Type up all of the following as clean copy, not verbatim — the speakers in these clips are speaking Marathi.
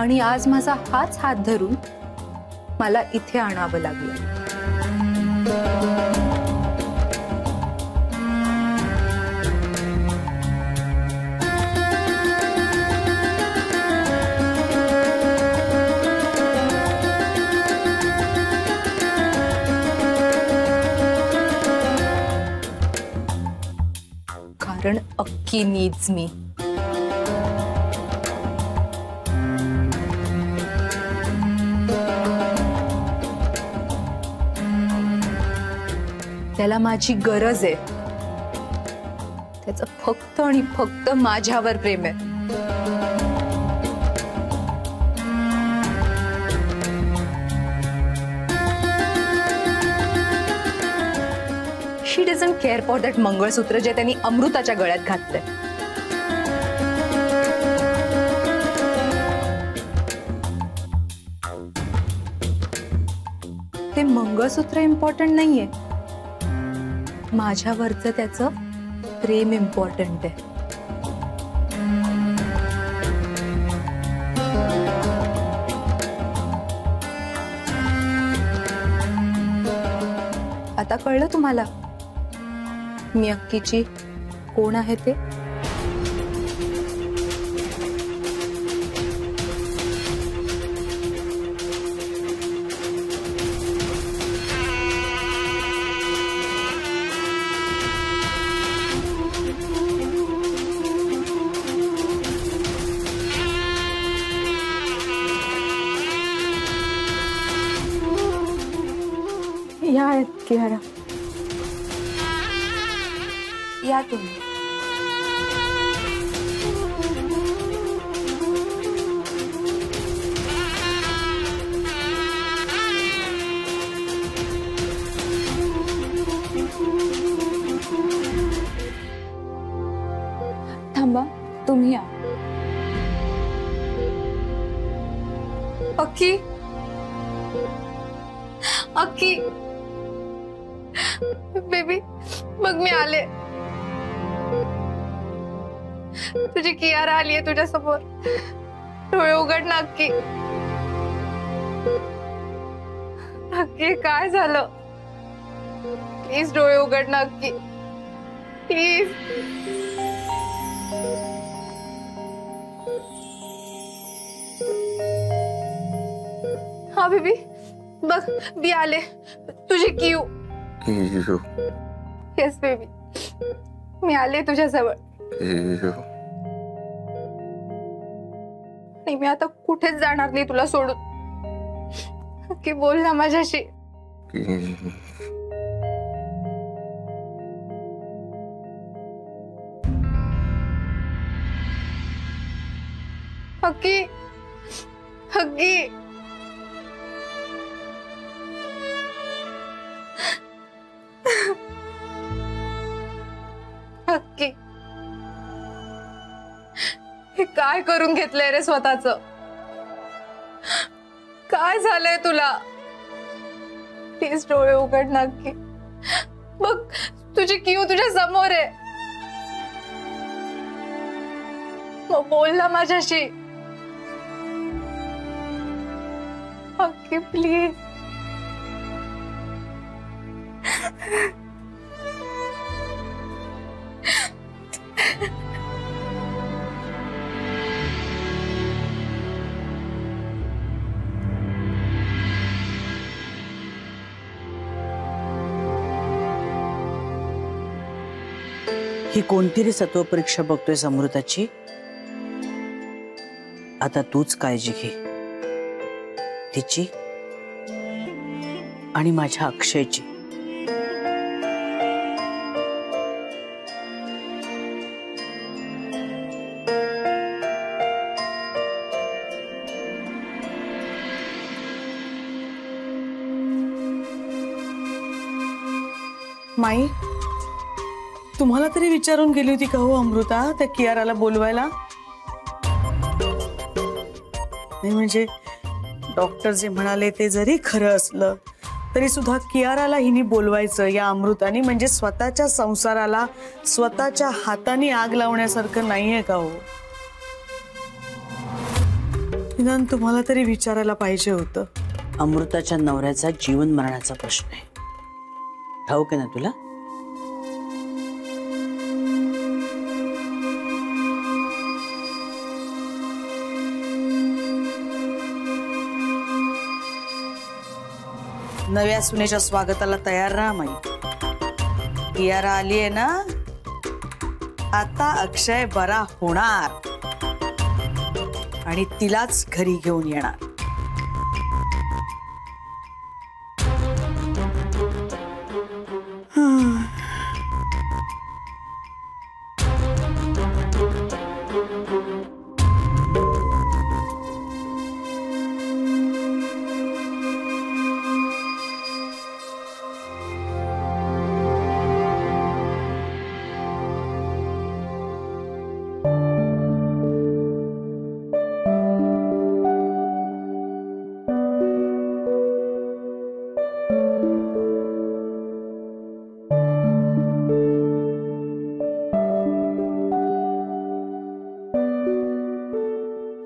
आणि आज माझा हाच हात धरून मला इथे आणावं लागलं। कारण अक्की नीड्स मी। त्याला माझी गरज आहे। त्याचं फक्त आणि फक्त माझ्यावर प्रेम आहे। शी डझंट केअर फॉर दॅट मंगळसूत्र जे त्यांनी अमृताच्या गळ्यात घातलंय। ते मंगळसूत्र इम्पॉर्टंट नाहीये, माझ्यावरचं त्याचं प्रेम इम्पॉर्टंट आहे। आता कळलं तुम्हाला मी अक्कीची कोण आहे ते? या आहेत कियारा, या तुम्ही। थांबा, तुम्ही या। अक्की, अक्की बेबी, मग मी आले। तुझी कियारा आली आहे तुझ्या समोर। डोळे उघड ना अक्की। अक्की काय झालं? प्लीज डोळे उघड ना अक्की, प्लीज। हाँ बेबी, बघ मी आले। तुझी कियू। येस बेबी, मी आले तुझ्या जवळ। नाही, मी आता कुठेच जाणार नाही तुला सोडून। की बोल ना माझ्याशी। अक्की, अक्की, अक्की, हे काय करून घेतलंय रे स्वतःचं? काय झालंय तुला? प्लीज डोळे उघड ना अक्की। बघ तुझी कियू तुझ्या समोर आहे। मग बोल ना माझ्याशी अक्की, प्लीज। ही कोणती रे सत्व परीक्षा बघतोय अमृताची? आता तूच काळजी घे तिची आणि माझ्या अक्षयची। माई, तुम्हाला तरी विचारून गेली होती का हो अमृता त्या कियाराला बोलवायला? नाही म्हणजे डॉक्टर जे म्हणाले ते जरी खरं असलं तरी सुद्धा कियाराला हिने बोलवायचं या अमृताने, म्हणजे स्वतःच्या संसाराला स्वतःच्या हाताने आग लावण्यासारखं नाहीये का हो? निदान तुम्हाला तरी विचारायला पाहिजे होतं. अमृताच्या नवऱ्याचा जीवन मरणाचा प्रश्न आहे. ठाऊक आहे ना तुला? नव्या सुनेच्या स्वागताला तयार राहा माई. कियारा आली आहे ना, आता अक्षय बरा होणार आणि तिलाच घरी घेऊन येणार.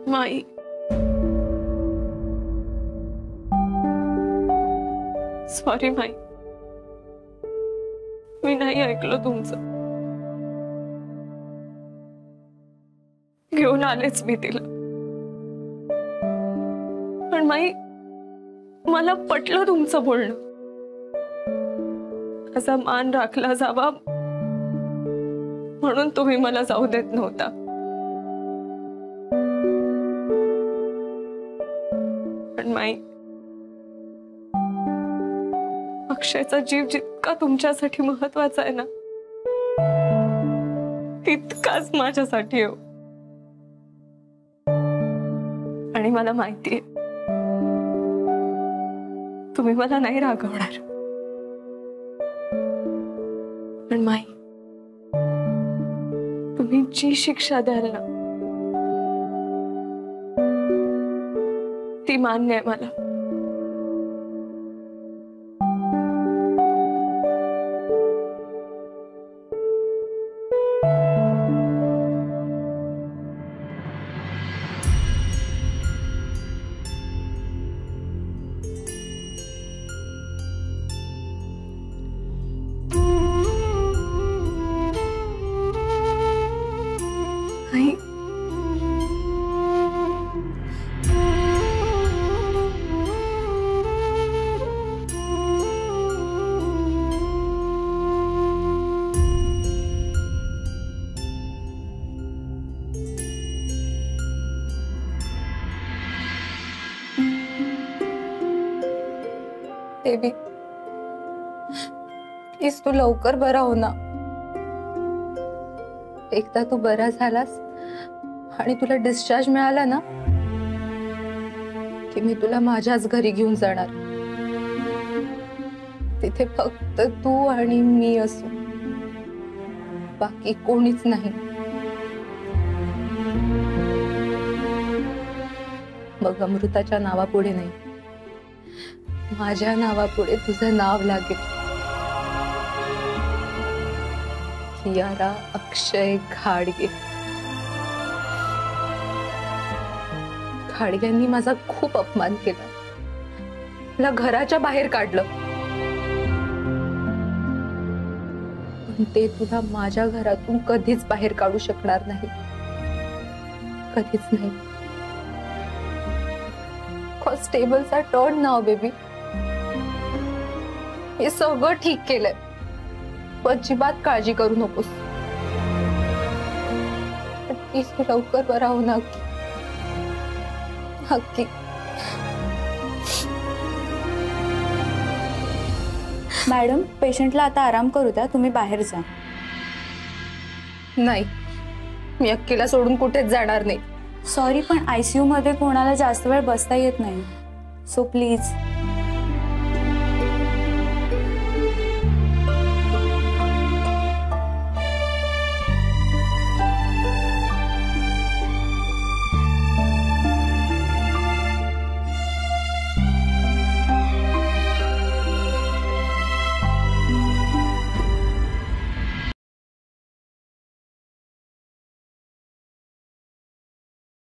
माई, सॉरी माई, मी नाही ऐकलं तुमचं. घेऊन आलेच मी तिला, पण माई मला पटलं तुमचं बोलणं. असा मान राखला जावा म्हणून तुम्ही मला जाऊ देत नव्हता. पण माई, अक्षयचा जीव जितका तुमच्यासाठी महत्वाचा आहे ना, तितकाच माझ्यासाठी हो. आणि मला माहितीये तुम्ही मला नाही रागवणार. पण माई, तुम्ही जी शिक्षा द्याल ना ती मान्य आहे मला. आई, देवी प्लीज तू लवकर बरा हो ना. एकदा तू बरा झालास आणि तुला डिस्चार्ज मिळाला ना की मी तुला माझ्याच घरी घेऊन जाणार. तिथे फक्त तू आणि मी असू, बाकी कोणीच नाही. मग अमृताच्या नावापुढे नाही, माझ्या नावापुढे तुझं नाव लागेल. कियारा अक्षय घाडगे. घाडग्यांनी माझा खूप अपमान केला, मला घराच्या बाहेर काढलं. पण ते तुला माझ्या घरातून कधीच बाहेर काढू शकणार नाही, कधीच नाही. कॉन्स्टेबलचा टर्न नाव बेबी, हे सगळं ठीक केलंय. अजिबात काळजी करू नकोस. प्लीज तू लवकर बरा हो ना हक्की. मॅडम, पेशंटला आता आराम करू द्या, तुम्ही बाहेर जा. नाही, मी अक्कीला सोडून कुठेच जाणार नाही. सॉरी, पण ICU मध्ये कोणाला जास्त वेळ बसता येत नाही, सो प्लीज.